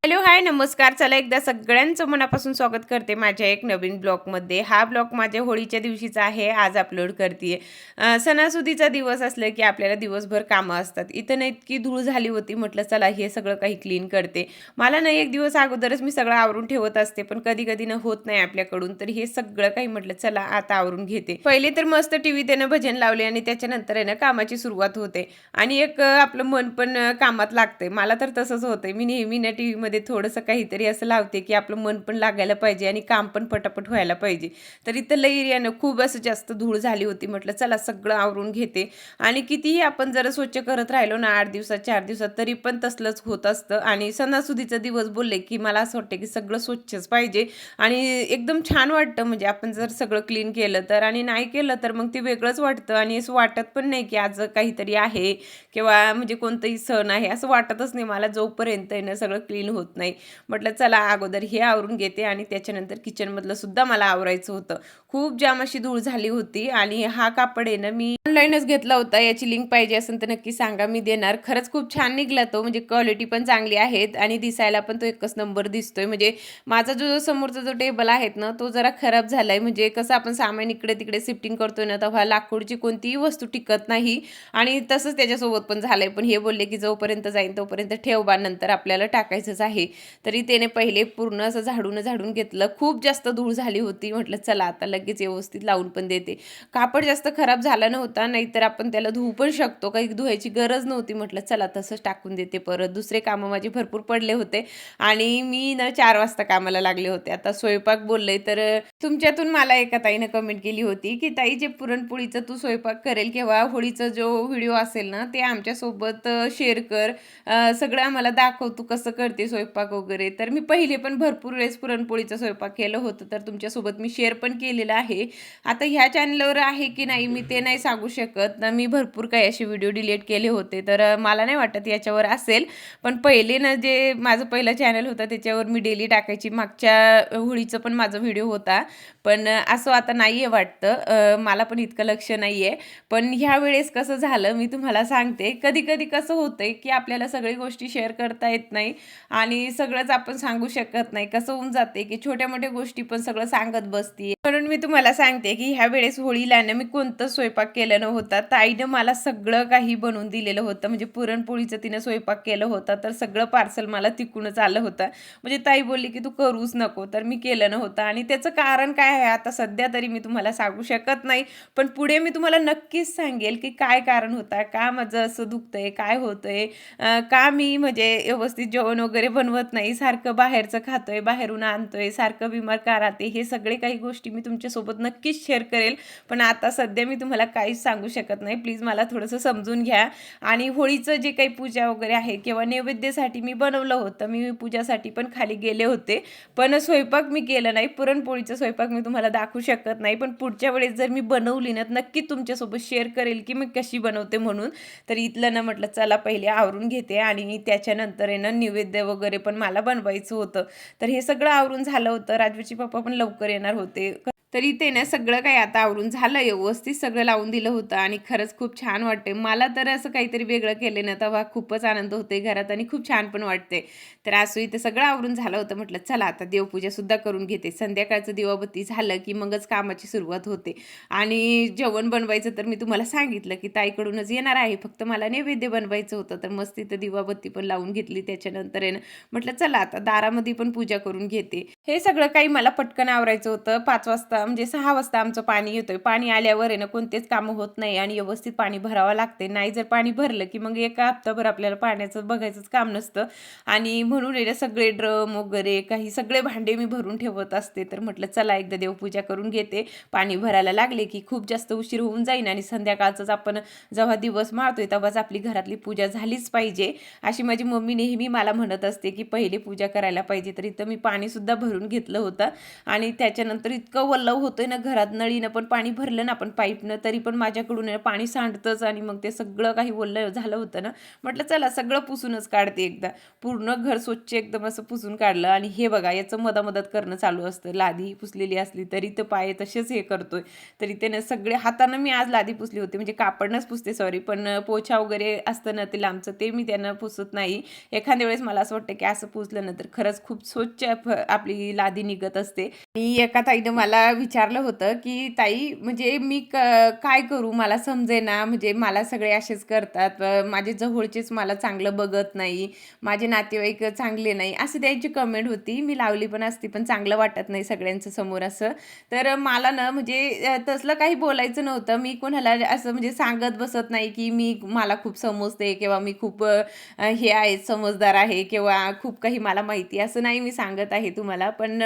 Hello, हाय, नमस्कार. चला एकदा सगळ्यांचं मनापासून स्वागत करते माझ्या एक नवीन ब्लॉगमध्ये. हा ब्लॉग माझ्या होळीच्या दिवशीचा आहे. आज अपलोड करते सणासुदीचा दिवस असलं की आपल्याला दिवसभर कामं असतात. इथं ना इतकी धूळ झाली होती, म्हटलं चला हे सगळं काही क्लीन करते. मला ना एक दिवस अगोदरच मी सगळं आवरून ठेवत असते, पण कधी-कधी ना होत नाही आपल्याकडून. तर हे सगळं काही म्हटलं चला आता आवरून घेते. पहिले तर मस्त टीव्ही त्यानं भजन लावले आणि त्याच्यानंतर आहे ना कामाची सुरुवात होते. आणि एक आपलं मन पण कामात लागतंय. मला तर तसंच होतंय. मी नेहमी ना टीव्हीमध्ये थोडंसं काहीतरी असं लावते, की आपलं मन पण लागायला पाहिजे आणि काम पण पटापट व्हायला पाहिजे. तर इथं लई एरियानं खूप असं जास्त धूळ झाली होती. म्हटलं चला सगळं आवरून घेते आणि कितीही आपण जरा स्वच्छ करत राहिलो ना 8 दिवसात, 4 दिवसात तरी पण तसलंच होत असतं. आणि सणासुदीचा दिवस बोलले, की मला असं वाटतं, की सगळं स्वच्छच पाहिजे आणि एकदम छान वाटतं म्हणजे आपण जर सगळं क्लीन केलं तर. आणि नाही केलं तर मग ते वेगळंच वाटतं आणि असं वाटत पण नाही, की आज काहीतरी आहे किंवा म्हणजे कोणतंही सण आहे असं वाटतच नाही मला जोपर्यंत आहे ना सगळं क्लीन होत नाही. म्हटलं चला अगोदर हे आवरून घेते आणि त्याच्यानंतर किचनमधलं सुद्धा मला आवरायचं होतं. खूप जाम अशी धूळ झाली होती आणि हा कापड आहे ना मी ऑनलाईनच घेतला होता. याची लिंक पाहिजे असेल तर नक्की सांगा, मी देणार. खरंच खूप छान निघला तो, म्हणजे क्वालिटी पण चांगली आहेत आणि दिसायला पण तो एकच नंबर दिसतोय. म्हणजे माझा जो समोरचा जो टेबल आहे ना तो जरा खराब झालाय. म्हणजे कसं आपण सामान इकडे तिकडे शिफ्टिंग करतोय ना तेव्हा लाकूडची कोणतीही वस्तू टिकत नाही आणि तसंच त्याच्यासोबत पण झालंय. पण हे बोलले की जोपर्यंत जाईन तोपर्यंत ठेव बा, नंतर आपल्याला टाकायचंच आहे. तरी त्याने पहिले पूर्ण असं झाडून घेतलं. खूप जास्त धूळ झाली होती. म्हटलं चला आता लगेच व्यवस्थित लावून पण देते. कापड जास्त खराब झाला नव्हता, नाहीतर आपण त्याला धुवू पण शकतो, काही धुवायची गरज नव्हती. म्हटलं चला तसंच टाकून देते. परत दुसरे कामं माझे भरपूर पडले होते आणि मी ना 4 वाजता कामाला लागले होते. आता स्वयंपाक बोलले तर तुमच्यातून मला एका ताईनं कमेंट केली होती, की "ताई जे पुरणपोळीचं तू स्वयंपाक करेल किंवा होळीचा जो व्हिडिओ असेल ना, ते आमच्यासोबत शेअर कर. सगळं आम्हाला दाखव तू कसं करते स्वयंपाक वगैरे." तर मी पहिले पण भरपूर वेळेस पुरणपोळीचा स्वयंपाक केलं होतं, तर तुमच्यासोबत मी शेअर पण केलेलं आहे. आता ह्या चॅनलवर आहे की नाही मी ते नाही सांगू शकत. मी भरपूर काही असे व्हिडिओ डिलीट केले होते, तर मला नाही वाटत याच्यावर असेल. पण पहिले ना जे माझं पहिलं चॅनल होतं त्याच्यावर मी डेली टाकायची. मागच्या होळीचं पण माझा व्हिडिओ होता. पण असं आता नाहीये वाटतं. मला पण इतकं लक्ष नाहीये. पण ह्या वेळेस कसं झालं मी तुम्हाला सांगते. कधी-कधी कसं होतंय, की आपल्याला सगळी गोष्टी शेअर करता येत नाही आणि सगळंच आपण सांगू शकत नाही. कसं होऊन जाते, की छोट्या-मोठ्या गोष्टी पण सगळं सांगत बसते. म्हणून मी तुम्हाला सांगते, की ह्या वेळेस होळीला ना मी कोणताच स्वयंपाक केला नव्हता. ताईनं मला सगळं काही बनवून दिलेलं होतं. म्हणजे पुरणपोळीचं तिनं स्वयंपाक केलं होता, तर सगळं पार्सल मला तिकडूनच आलं होतं. म्हणजे ताई बोलली, की "तू करूच नको." तर मी केलं नव्हतं आणि त्याचं कारण काय आहे आता सध्या तरी मी तुम्हाला सांगू शकत नाही. पण पुढे मी तुम्हाला नक्कीच सांगेल, की काय कारण होतं, का माझं असं दुखतंय, काय होतंय, का मी म्हणजे व्यवस्थित जेवण वगैरे बनवत नाही, सारखं बाहेरचं खातोय, बाहेरून आणतोय, सारखं बीमार का राहते. हे सगळे काही गोष्टी मी तुमच्यासोबत नक्कीच शेअर करेल. पण आता सध्या मी तुम्हाला काहीच सांगू शकत नाही. प्लीज मला थोडंसं समजून घ्या. आणि होळीचं जे काही पूजा वगैरे आहे किंवा नैवेद्यासाठी मी बनवलं होतं. मी पूजासाठी पण खाली गेले होते. पण स्वयंपाक मी केला नाही. पुरणपोळीचा स्वयंपाक मी तुम्हाला दाखवू शकत नाही. पण पुढच्या वेळेस जर मी बनवली ना, नक्की तुमच्यासोबत शेअर करेल, की मी कशी बनवते म्हणून. तर इथलं ना म्हटलं चला पहिले आवरून घेते आणि त्याच्यानंतर आहे ना नैवेद्य वगैरे पण मला बनवायचं होतं. तर हे सगळं आवरून झालं होतं. राजवीरचे पप्पा पण लवकर येणार होते. तरी ते ना सगळं काही आता आवरून झालं, व्यवस्थित सगळं लावून दिलं होतं आणि खरंच खूप छान वाटते. मला तर असं काहीतरी वेगळं केलं ना तेव्हा खूपच आनंद होते घरात आणि खूप छान पण वाटते. तर असं इथे सगळं आवरून झालं होतं. म्हटलं चला आता देवपूजा सुद्धा करून घेते. संध्याकाळचं दिवाबत्ती झालं की मगच कामाची सुरुवात होते. आणि जेवण बनवायचं तर मी तुम्हाला सांगितलं, की ताईकडूनच येणार आहे. फक्त मला नैवेद्य बनवायचं होतं. तर मस्त इथं दिवाबत्ती पण लावून घेतली. त्याच्यानंतर आहे ना म्हटलं चला आता दारामध्ये पण पूजा करून घेते. हे सगळं काही मला पटकन आवरायचं होतं. 5 वाजता म्हणजे 6 वाजता आमचं पाणी येतोय. पाणी आल्यावर आहे ना कोणतेच कामं होत नाही आणि व्यवस्थित पाणी भरावं लागते. नाही जर पाणी भरलं, की मग एका हप्ताभर आपल्याला पाण्याचं बघायचंच काम नसतं. आणि म्हणून आहे ना सगळे ड्रम वगैरे काही सगळे भांडे मी भरून ठेवत असते. तर म्हटलं चला एकदा देवपूजा करून घेते. पाणी भरायला लागले, की खूप जास्त उशीर होऊन जाईन आणि संध्याकाळचंच आपण जेव्हा दिवस माळतोय तेव्हाच आपली घरातली पूजा झालीच पाहिजे. अशी माझी मम्मी नेहमी मला म्हणत असते, की पहिले पूजा करायला पाहिजे. तर इथं मी पाणीसुद्धा भरून घेतलं होतं आणि त्याच्यानंतर इतकं वल्ल चालव होतंय ना घरात, नळीनं पण पाणी भरलं ना आपण पाईपनं, तरी पण माझ्याकडून पाणी सांडतंच आणि मग ते सगळं काही ओलं झालं होतं ना. म्हटलं चला सगळं पुसूनच काढते एकदा. पूर्ण घर स्वच्छ एकदम असं पुसून काढलं आणि हे बघा याचं मधामधात करणं चालू असतं. लादी पुसलेली असली तरी तर पाय तसेच हे करतोय. तरी त्याने सगळे हातानं मी आज लादी पुसली होती, म्हणजे कापडनंच पुसते सॉरी, पण पोछा वगैरे असतं ना ते लांबचं ते मी त्यांना पुसत नाही. एखाद्या वेळेस मला असं वाटतं की असं पुसलं ना तर खरंच खूप स्वच्छ आपली लादी निघत असते. आणि एका ताईनं मला विचारलं होतं की ताई म्हणजे मी काय करू मला समजेना, म्हणजे मला सगळे असेच करतात, माझे जवळचेच मला चांगलं बघत नाही, माझे नातेवाईक चांगले नाही, असं त्यांची कमेंट होती. मी लावली पण असती पण चांगलं वाटत नाही सगळ्यांच्या समोर असं. तर मला ना म्हणजे तसलं काही बोलायचं नव्हतं. मी कोणाला असं म्हणजे सांगत बसत नाही की मला खूप समजते किंवा मी खूप हे आहे समजदार आहे किंवा खूप काही मला माहिती, असं नाही मी सांगत आहे तुम्हाला. पण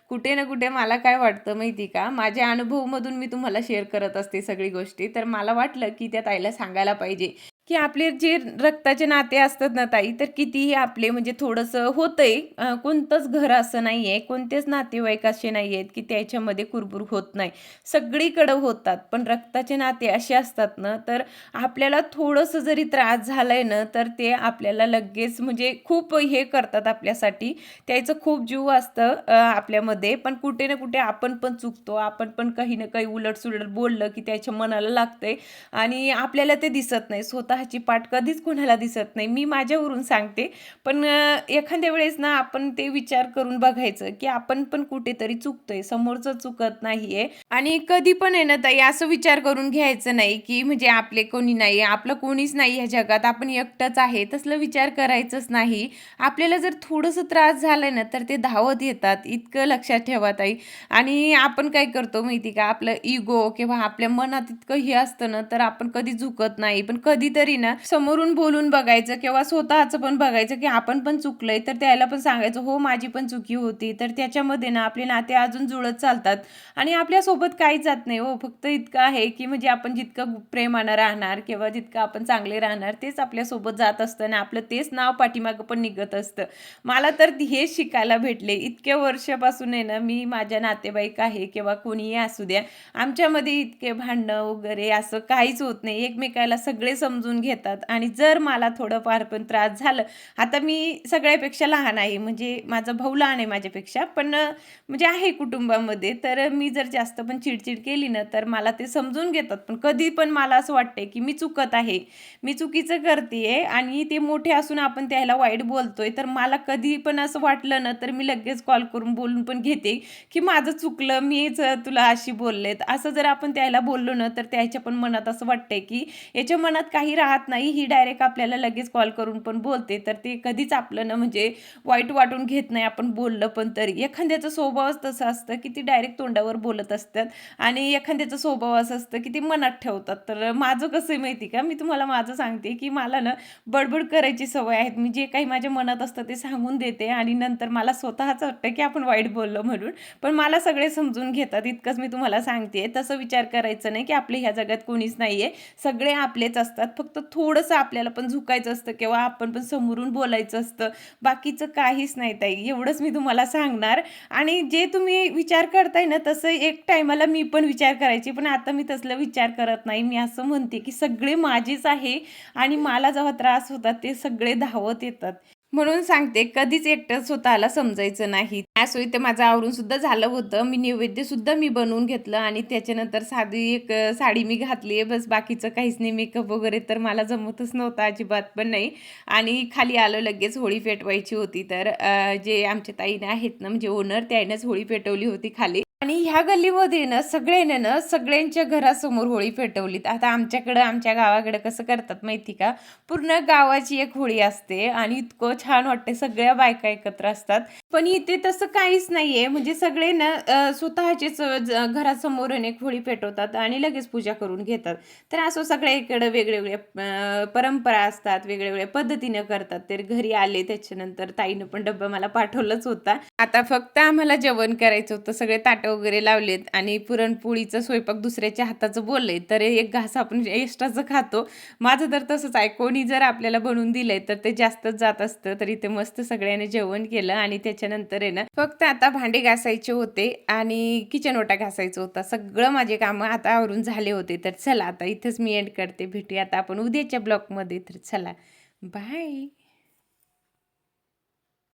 कुठे ना कुठे मला काय वाटतं माहिती का, माझ्या अनुभवमधून मी तुम्हाला शेअर करत असते सगळी गोष्टी. तर मला वाटलं की त्या ताईला सांगायला पाहिजे की आपले जे रक्ताचे नाते असतात ना ताई, तर कितीही आपले म्हणजे थोडंसं होतंय, कोणतंच घर असं नाही आहे, कोणतेच नातेवाईक असे नाही आहेत की त्याच्यामध्ये कुरबुर होत नाही. सगळीकडं होतात. पण रक्ताचे नाते असे असतात ना, तर आपल्याला थोडंसं जरी त्रास झालाय ना, तर ते आपल्याला लगेच म्हणजे खूप हे करतात आपल्यासाठी. त्याचं खूप जीव असतं आपल्यामध्ये. पण कुठे ना कुठे आपण पण चुकतो. आपण पण काही ना काही उलट-सुलट बोललं की त्याच्या मनाला लागतंय आणि आपल्याला ते दिसत नाही. स्वतःची पाठ कधीच कोणाला दिसत नाही. मी माझ्यावरून सांगते. पण एखाद्या वेळेस ना आपण ते विचार करून बघायचं की आपण पण कुठेतरी चुकतोय, समोरचं चुकत नाहीये. आणि कधी पण आहे ना ताई असं विचार करून घ्यायचं नाही की म्हणजे आपले कोणी नाही, आपलं कोणीच नाही ह्या जगात, आपण एकटंच आहे, तसलं विचार करायचंच नाही. आपल्याला जर थोडंसं त्रास झालाय ना तर ते धावत येतात, इतकं लक्षात ठेवा ताई. आणि आपण काय करतो माहिती का, आपलं इगो किंवा आपल्या मनात इतकं हे असतं ना, तर आपण कधी झुकत नाही. पण कधीतरी ना समोरून बोलून बघायचं किंवा स्वतःचं पण बघायचं की आपण पण चुकलंय, तर त्याला पण सांगायचं हो माझी पण चुकी होती. तर त्याच्यामध्ये ना आपले नाते अजून जुळत चालतात आणि आपल्यासोबत काहीच जात नाही हो. फक्त इतकं आहे की म्हणजे आपण जितकं प्रेमानं राहणार किंवा जितकं आपण चांगले राहणार तेच आपल्यासोबत जात असतं आणि आपलं तेच नाव पाठीमागं पण निघत असतं. मला तर हेच शिकायला भेटले. इतक्या वर्षापासून आहे ना मी माझ्या नातेवाईक आहे किंवा कोणीही असू द्या, आमच्यामध्ये इतके भांडणं वगैरे असं काहीच होत नाही. एकमेकाला सगळे समजून घेतात आणि जर मला थोडंफार पण त्रास झालं, आता मी सगळ्यापेक्षा लहान आहे, म्हणजे माझा भाऊ लहान आहे माझ्यापेक्षा, पण म्हणजे आहे कुटुंबामध्ये. तर मी जर जास्त पण चिडचिड केली ना, तर मला ते समजून घेतात. पण कधी पण मला असं वाटतंय की मी चुकत आहे, मी चुकीचं करतेय आणि ते मोठे असून आपण त्याला वाईट बोलतोय, तर मला कधी पण असं वाटलं ना, तर मी लगेच कॉल करून बोलून पण घेते की माझं चुकलं, मीच तुला अशी बोललेत. असं जर आपण त्याला बोललो ना, तर त्याच्या पण मनात असं वाटतंय की याच्या मनात काही राहत नाही, ही डायरेक्ट आपल्याला लगेच कॉल करून पण बोलते. तर ते कधीच आपलं ना म्हणजे वाईट वाटून घेत नाही आपण बोललं पण तरी. एखाद्याचा स्वभावच तसा असतं की ती डायरेक्ट तोंडावर बोलत असतात आणि एखाद्याचा स्वभाव असं असतं की ते मनात ठेवतात. तर माझं कसं आहे माहिती का, मी तुम्हाला माझं सांगते की मला ना बडबड करायची सवय आहे. मी जे काही माझ्या मनात असतं ते सांगून देते आणि नंतर मला स्वतःच वाटतं की आपण वाईट बोललो म्हणून. पण मला सगळे समजून घेतात, इतकंच मी तुम्हाला सांगते. तसं विचार करायचं नाही की आपले ह्या जगात कोणीच नाहीये. सगळे आपलेच असतात. फक्त थोडंसं आपल्याला पण झुकायचं असतं किंवा आपण पण समोरून बोलायचं असतं. बाकीचं काहीच नाही ताई. एवढंच मी तुम्हाला सांगणार. आणि जे तुम्ही विचार करताय ना, तसं एक टाईमाला मी पण विचार करायची, पण आता मी तसला विचार करत नाही. मी असं म्हणते की सगळे माझेच आहे आणि मला जेव्हा त्रास होतात ते सगळे धावत येतात. म्हणून सांगते कधीच एकटं स्वतःला समजायचं नाही. असो इथे माझं आवरून सुद्धा झालं होतं. मी नैवेद्य सुद्धा मी बनवून घेतलं आणि त्याच्यानंतर साधी एक साडी मी घातली आहे. बस बाकीचं काहीच नाही. मेकअप वगैरे तर मला जमतच नव्हतं अजिबात पण नाही. आणि खाली आलं लगेच होळी पेटवायची होती. तर जे आमच्या ताईने आहेत ना म्हणजे ओनर त्यानेच होळी पेटवली होती खाली. आणि ह्या गल्लीमध्ये ना सगळ्यांनी ना सगळ्यांच्या घरासमोर होळी पेटवलीत. आता आमच्याकडं आमच्या गावाकडे कसं करतात माहिती का? पूर्ण गावाची एक होळी असते आणि इतकं छान वाटते. सगळ्या बायका एकत्र असतात. पण इथे तसं काहीच नाहीये. म्हणजे सगळे ना स्वतःचेच घरासमोर एक होळी पेटवतात आणि लगेच पूजा करून घेतात. तर असं सगळ्या वेगवेगळ्या परंपरा असतात, वेगवेगळ्या पद्धतीनं करतात. तर घरी आले त्याच्यानंतर ताईनं पण डब्बा मला पाठवलाच होता. आता फक्त आम्हाला जेवण करायचं होतं. सगळे ताटं वगैरे लावलेत आणि पुरणपोळीचं स्वयंपाक दुसऱ्याच्या हाताचं बोलले तर एक घास आपण एक्स्ट्राचं खातो. माझं तर तसंच आहे. कोणी जर आपल्याला बनवून दिलंय तर ते जास्तच जात असतं. तर इथे मस्त सगळ्यांनी जेवण केलं आणि त्याच्यानंतर आहे ना फक्त आता भांडे घासायचे होते आणि किचन ओटा घासायचा होता. सगळं माझे कामं आता आवरून झाले होते. तर चला आता इथेच मी एंड करते. भेटूया आता आपण उद्याच्या ब्लॉगमध्ये. तर चला बाय.